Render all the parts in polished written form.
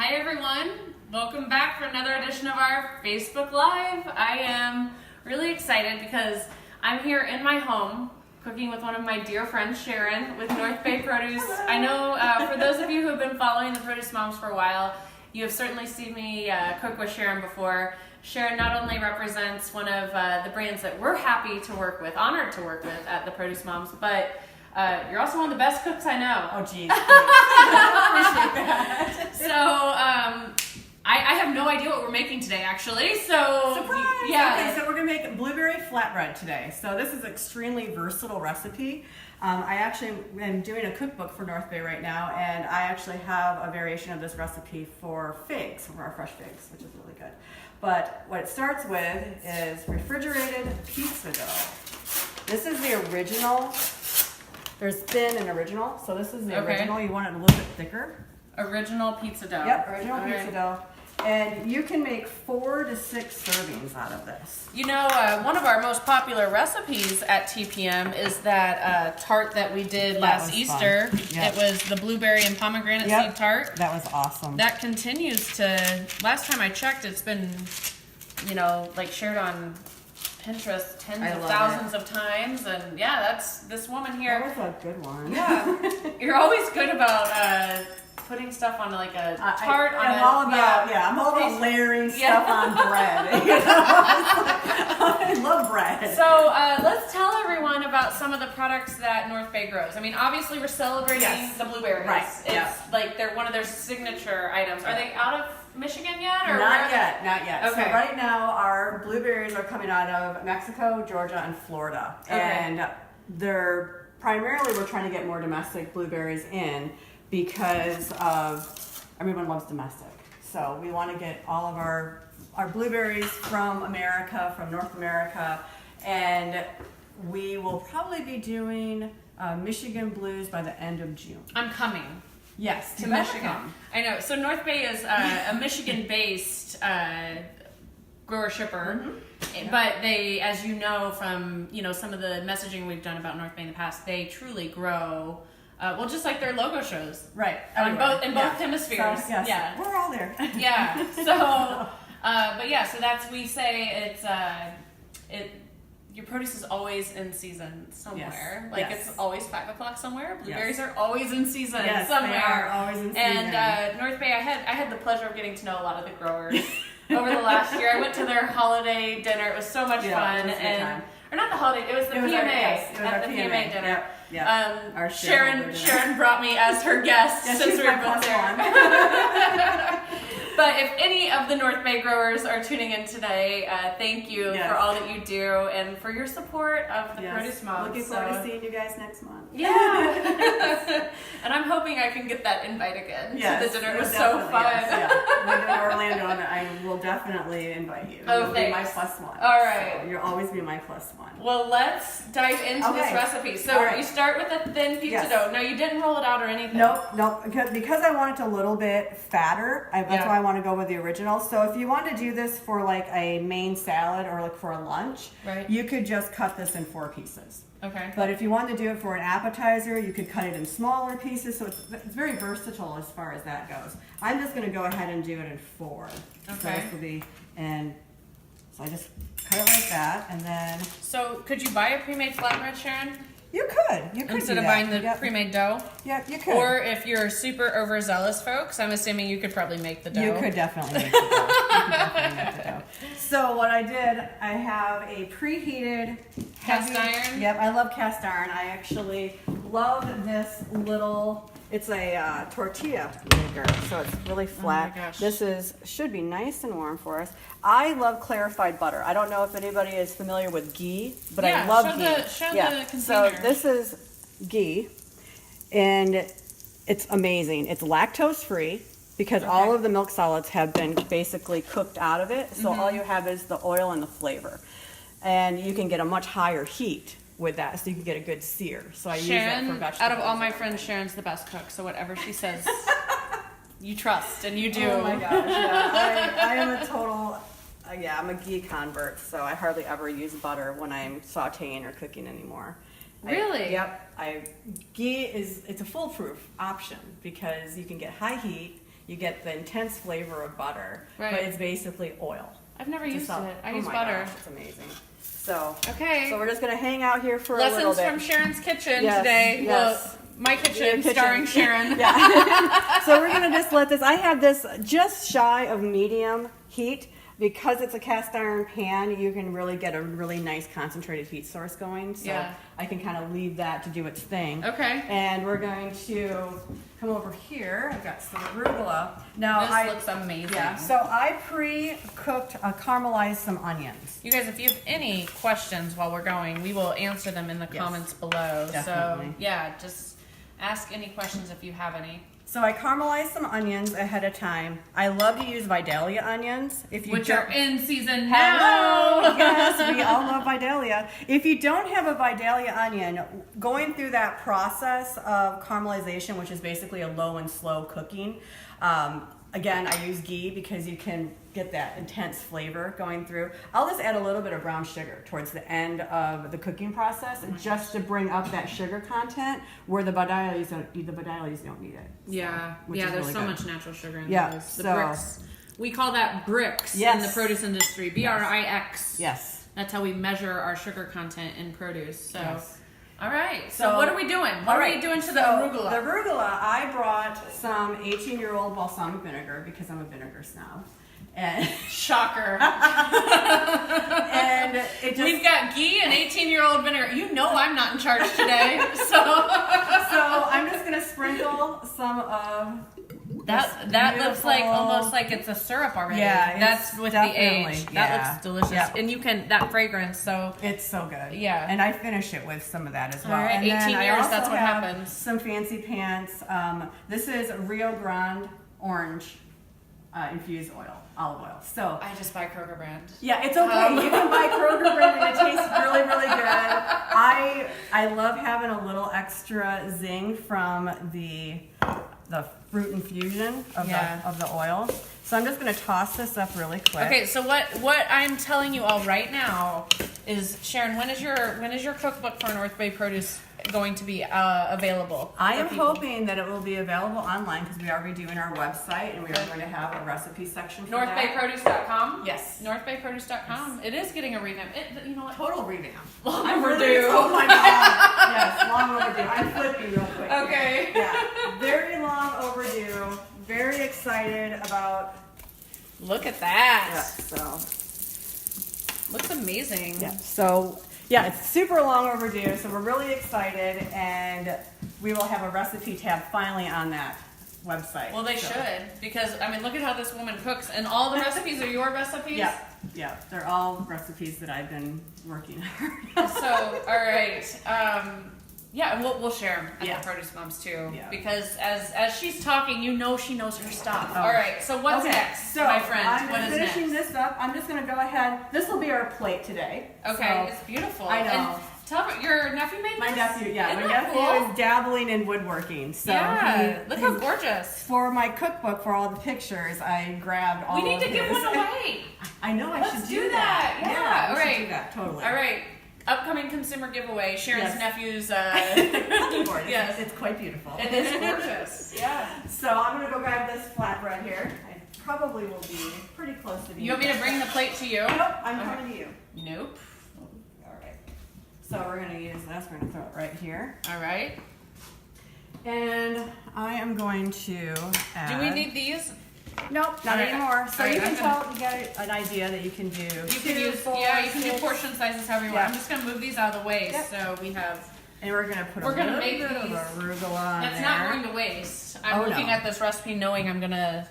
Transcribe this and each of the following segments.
Hi everyone, welcome back for another edition of our Facebook Live. I am really excited because I'm here in my home cooking with one of my dear friends, Sharon, with North Bay Produce. I know for those of you who have been following the Produce Moms for a while, you have certainly seen me cook with Sharon before. Sharon not only represents one of the brands that we're happy to work with, honored to work with at the Produce Moms, but you're also one of the best cooks I know. Oh, geez. Appreciate that. So, I have no idea what we're making today, actually. So, surprise! yeah. Okay, so we're going to make blueberry flatbread today. So this is an extremely versatile recipe. I actually am doing a cookbook for North Bay right now, and I actually have a variation of this recipe for figs, for our fresh figs, which is really good. But what it starts with is refrigerated pizza dough. This is the original. There's thin and original, so this is the original. You want it a little bit thicker. Original pizza dough. Yep, original pizza dough. And you can make 4 to 6 servings out of this. You know, one of our most popular recipes at TPM is that tart that we did last Easter. Yep. It was the blueberry and pomegranate seed tart. That was awesome. That continues to, last time I checked, it's been, you know, like shared on Pinterest tens of thousands of times, and yeah, that's this woman here. That was a good one. Yeah, you're always good about putting stuff on like a tart. I'm all about layering stuff on bread. You know? I love bread. So let's tell everyone about some of the products that North Bay grows. I mean, obviously we're celebrating the blueberries. Right. It's like they're one of their signature items. Are they out of Michigan yet? Or not yet. Okay. So right now our blueberries are coming out of Mexico, Georgia, and Florida. Okay. And they're primarily, we're trying to get more domestic blueberries in because of everyone loves domestic. So we want to get all of our blueberries from America, from North America, and we will probably be doing Michigan blues by the end of June. I'm coming. Yes, to Michigan. I know. So North Bay is a Michigan-based grower shipper, but they, as you know from some of the messaging we've done about North Bay in the past, they truly grow. Well, just like their logo shows, right? In both hemispheres. So, yes. Yeah, we're all there. Yeah. So, but yeah, so that's we say it's your produce is always in season somewhere. Like it's always 5 o'clock somewhere. Blueberries are always in season somewhere. They are always in season. And North Bay, I had the pleasure of getting to know a lot of the growers over the last year. I went to their holiday dinner. It was so much fun. Or not the holiday. It was the PMA at the PMA dinner. Yeah. Sharon brought me as her guest since we were both there. But if any of the North Bay growers are tuning in today, thank you for all that you do and for your support of the Produce Moms. Looking forward to seeing you guys next month. Yeah. And I'm hoping I can get that invite again to the dinner. It was so fun. When you're in Orlando, I will definitely invite you. Oh, You'll be my +1. All right. So you'll always be my +1. Well, let's dive into this recipe. So you start with a thin pizza dough. Now, you didn't roll it out or anything. Nope. Because I want it a little bit fatter, that's why I want to go with the original. So if you want to do this for like a main salad or like for a lunch, you could just cut this in 4 pieces. Okay. But if you want to do it for an appetizer, you could cut it in smaller pieces. So it's very versatile as far as that goes. I'm just going to go ahead and do it in 4. Okay. So this will be, so I just cut it like that, and then. So could you buy a pre-made flatbread, Sharon? You could instead of buying the pre-made dough. Yeah, you could. Or if you're super overzealous, folks, I'm assuming you could probably make the dough. You could definitely make the dough. So what I did, I have a preheated cast iron. Yep, I love cast iron. I actually love this little. It's a tortilla maker, so it's really flat. Oh my gosh. This should be nice and warm for us. I love clarified butter. I don't know if anybody is familiar with ghee, but I love ghee. Show the container. So this is ghee, and it's amazing. It's lactose free because all of the milk solids have been basically cooked out of it. So all you have is the oil and the flavor, and you can get a much higher heat with that, so you can get a good sear. So I use that for vegetables. Out of all my friends, Sharon's the best cook. So whatever she says, you trust, and you do. Oh my gosh, yeah. I am a total, I'm a ghee convert, so I hardly ever use butter when I'm sauteing or cooking anymore. Really? Ghee it's a foolproof option because you can get high heat, you get the intense flavor of butter, Right. but it's basically oil. I've never used it. I Oh use my butter. gosh, it's amazing. So, Okay. so we're just gonna hang out here for a little Lessons bit. from Sharon's kitchen Yes, today. yes. Well, my kitchen, Your kitchen. starring Sharon. Yeah. So we're gonna just let this. I have this just shy of medium heat. Because it's a cast iron pan, you can really get a really nice concentrated heat source going. So Yeah. I can kind of leave that to do its thing. Okay. And we're going to come over here. I've got some arugula. Now This looks amazing. Yeah. So I pre-cooked, caramelized some onions. You guys, if you have any questions while we're going, we will answer them in the Yes. comments below. Definitely. So yeah, just ask any questions if you have any. So I caramelized some onions ahead of time. I love to use Vidalia onions. If you Which don't- are in season Hello! now. Yes, we all love Vidalia. If you don't have a Vidalia onion, going through that process of caramelization, which is basically a low and slow cooking, again, I use ghee because you can get that intense flavor going through. I'll just add a little bit of brown sugar towards the end of the cooking process just to bring up that sugar content where the Vidalias don't need it. Yeah, which yeah. is There's really so good. much natural sugar in Yeah, those. The so- bricks. We call that bricks in Yes. the produce industry. BRIX. Yes. That's how we measure our sugar content in produce. So, Yes. all right. So, what are we doing? What All are right, we doing to so the arugula? The arugula, I brought some 18-year-old balsamic vinegar because I'm a vinegar snob. And, Shocker. and it just, We've got ghee and 18-year-old vinegar. You know I'm not in charge today. So so I'm just going to sprinkle some of that looks like beautiful- almost like it's a syrup already. Yeah, it's that's with the definitely, age. yeah. That looks delicious. Yeah. And you can that fragrance. So It's so good. Yeah. And I finish it with some of that as well. All right, And then 18 I years, also that's what have happens. Some fancy pants. This is Rio Grande orange infused olive oil. So I just buy Kroger brand. yeah, it's okay. You can buy Kroger brand and it tastes really, really good. I love having a little extra zing from the fruit infusion of the oil. So I'm just going to toss this up really quick. Okay, so what I'm telling you all right now is, Sharon, when is your cookbook for North Bay Produce going to be available? I for am people? hoping that it will be available online because we are redoing our website and we are going to have a recipe section for that. NorthBayProduce.com? Yes. NorthBayProduce.com. It is getting a revamp. You know what? Total revamp. Long I'm overdue. really- oh my god. Yes, long overdue. I'm flipping real quick. Okay. Yeah, very long overdue. Very excited about. Look at that. Yeah, so. Looks amazing. Yeah. So yeah, it's super long overdue. So we're really excited, and we will have a recipe tab finally on that website. Well, they So- should, because I mean, look at how this woman cooks, and all the recipes are your recipes. Yeah, yeah, they're all recipes that I've been working on. So, all right. Yeah, and we'll share them at Yeah. the Produce Moms too, Yeah. because as she's talking, you know she knows her stuff. Oh. All right. So what's Okay, next, so my friend? I'm What is finishing next? this up. I'm just gonna go ahead. This will be our plate today. Okay, So, it's beautiful. I know. And tell me, your nephew made my this? nephew, yeah, Isn't my that nephew cool? is dabbling in woodworking. So Yeah. Look how he's- gorgeous. For my cookbook, for all the pictures, I grabbed all We need of to give his. one away. I know I Let's should do that. Yeah, we all should right. do that, totally. All right. Upcoming consumer giveaway. Sharon's Yes. nephew's. Cooking board. Yes. It's quite beautiful. It is gorgeous. Yeah. So I'm gonna go grab this flatbread here. I probably will be pretty close to being. You want me to bring the plate to you? Nope, I'm Okay. coming to you. Nope. All right. So we're gonna use this. We're gonna throw it right here, All right. and I am going to add. Do we need these? Nope, not All right. anymore. So All you right, can I'm tell you got an idea that you can do. You can use, you can do portion sizes however you want. Yeah. I'm just gonna move these out of the way, Yep. so we have. And we're gonna put We're a gonna little make bit of these- arugula on That's there. not going to waste. I'm Oh, looking no. at this recipe knowing I'm gonna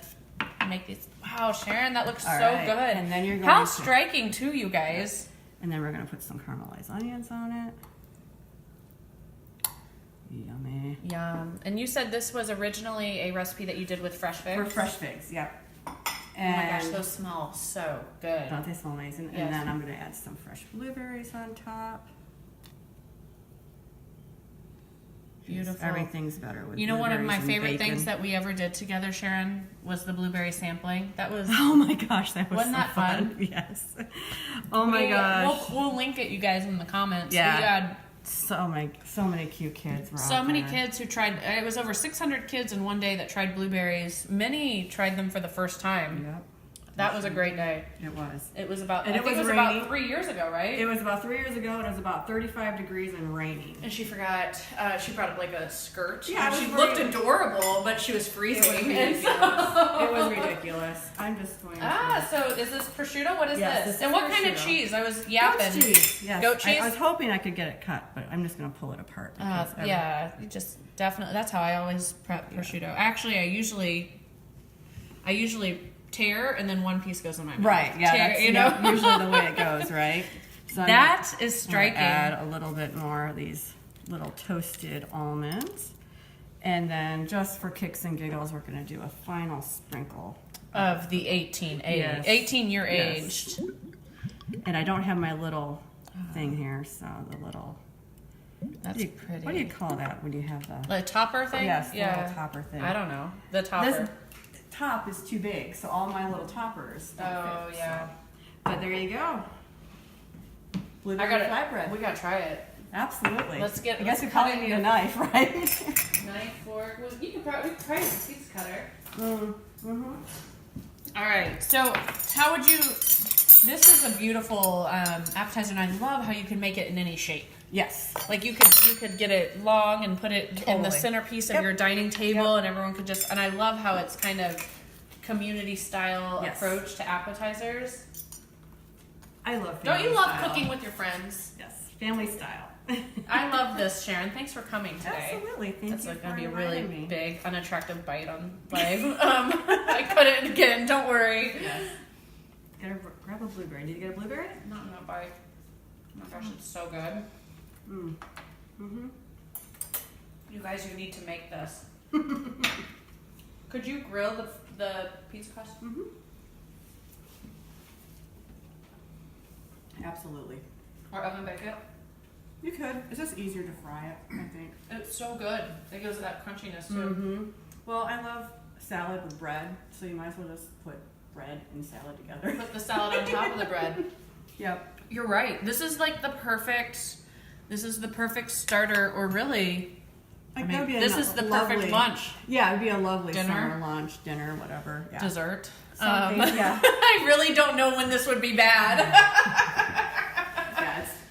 make these. Wow, Sharon, that looks All so right. good. And then you're going How to- striking too, you guys. And then we're gonna put some caramelized onions on it. Yummy. Yum. And you said this was originally a recipe that you did with fresh figs. For fresh figs, yep. Oh And my gosh, those smell so good. don't they smell amazing? Yes. And then I'm gonna add some fresh blueberries on top. Beautiful. Everything's better with You know, one of my blueberries and favorite bacon. things that we ever did together, Sharon, was the blueberry sampling. That was. Oh my gosh, that was Wasn't so that fun? Yes. Oh my gosh. We'll link it, you guys, in the comments. Yeah. We had So many cute kids were So out many there. kids who tried. It was over 600 kids in one day that tried blueberries. Many tried them for the first time. Yep. That was a great day. It was. It was about. And I it think was it was rainy. about 3 years ago, right? It was about 3 years ago, and it was about 35 degrees and raining. And she forgot. She brought up like a skirt. Yeah, and it she was looked very- adorable, but she was It was freezing. ridiculous. And It was ridiculous. I'm just going to... so is this prosciutto? What is Yes, this? this And is what kind of prosciutto. cheese? I was yapping. Goat cheese. Yes. Goat cheese? I was hoping I could get it cut, but I'm just going to pull it apart. because Yeah, you just definitely. That's how I always prep prosciutto. Actually, I usually tear and then one piece goes in my mouth. Right, yeah, Tear, that's you know. usually the way it goes, right? So I'm That is gonna striking. add a little bit more of these little toasted almonds. And then just for kicks and giggles, we're going to do a final sprinkle. Of the 18 age, Yes. 18 year Yes. aged. And I don't have my little thing here, so the little... That's pretty. What do you call that when you have the... The topper thing? Yes, the little topper thing. I don't know. The topper. This top is too big, so all my little toppers don't Oh, fit, yeah. so. But there you go. I Blueberry gotta. flatbread. We gotta try it. Absolutely. Let's get- I let's guess we cut probably it. need a knife, right? Knife, fork. Well, you could probably try the cheese cutter. Mm-hmm. All right. So, how would you? This is a beautiful appetizer, and I love how you can make it in any shape. Yes. Like you could get it long and put it in the Totally. centerpiece of Yep. your dining table, Yep. and everyone could just. And I love how it's kind of community style Yes. approach to appetizers. I love Don't family you love style. cooking with your friends? Yes. Family style. I love this, Sharon. Thanks for coming today. Absolutely. Thank That's you like for gonna be a really inviting me. big, unattractive bite on live. I couldn't again. Don't worry. Yes. Grab a blueberry. Did you get a blueberry? Not in that bite. Oh my gosh, it's so good. Mm. Mm-hmm. You guys, you need to make this. Could you grill the pizza crust? Mm-hmm. Absolutely. Or oven bake it? You could. It's just easier to fry it, I think. It's so good. It gives it that crunchiness too. Mm-hmm. Well, I love salad with bread, so you might as well just put bread and salad together. Put the salad on top of the bread. Yep. You're right. This is like the perfect. This is the perfect starter, or really, Like, I that'd mean, be a this is the lovely- perfect lunch, Yeah, it'd be a lovely Dinner. summer lunch, dinner, whatever. Yeah. dessert. Something, yeah. I really don't know when this would be bad.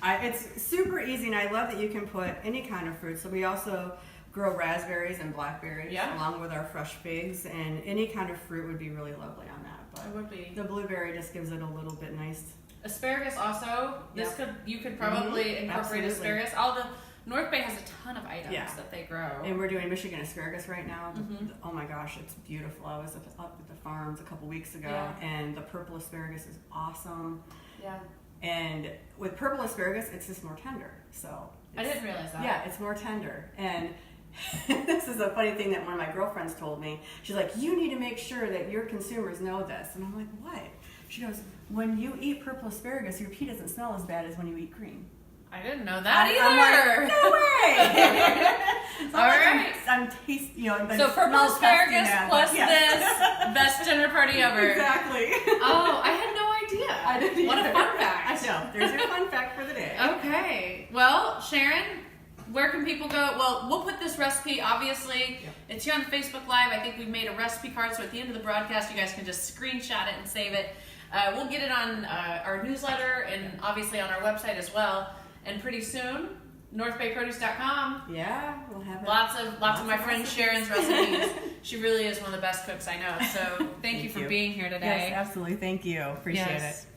Yeah, it's super easy, and I love that you can put any kind of fruit. So we also grow raspberries and blackberries Yeah. along with our fresh figs, and any kind of fruit would be really lovely on that. But It would be. the blueberry just gives it a little bit nice. Asparagus also. This Yeah. you could probably Mhm. incorporate Absolutely. asparagus. All the North Bay has a ton of items Yeah. that they grow. And we're doing Michigan asparagus right now. Mhm. Oh my gosh, it's beautiful. I was up at the farms a couple weeks ago, Yeah. and the purple asparagus is awesome. Yeah. And with purple asparagus, it's just more tender. So I it's- didn't realize that. Yeah, it's more tender. And this is a funny thing that one of my girlfriends told me. She's like, you need to make sure that your consumers know this. And I'm like, what? She goes, when you eat purple asparagus, your pea doesn't smell as bad as when you eat green. I didn't know that I'm either. like, no way! It's not All like right. I'm tasting, you know, I'm So purple smell testing asparagus that, plus but yes. this, best dinner party ever. Exactly. Oh, I had no idea. I didn't What a either. fun fact. I know. There's your fun fact for the day. Okay. Well, Sharon, where can people go? Well, we'll put this recipe, obviously. Yep. It's here on Facebook Live. I think we've made a recipe card, so at the end of the broadcast, you guys can just screenshot it and save it. We'll get it on our newsletter and obviously on our website as well. And pretty soon, northbayproduce.com. Yeah, we'll have it. Lots of my friend recipes. Sharon's recipes. She really is one of the best cooks I know. So thank you for you. being here today. Yes, absolutely. Thank you. Appreciate Yes. it.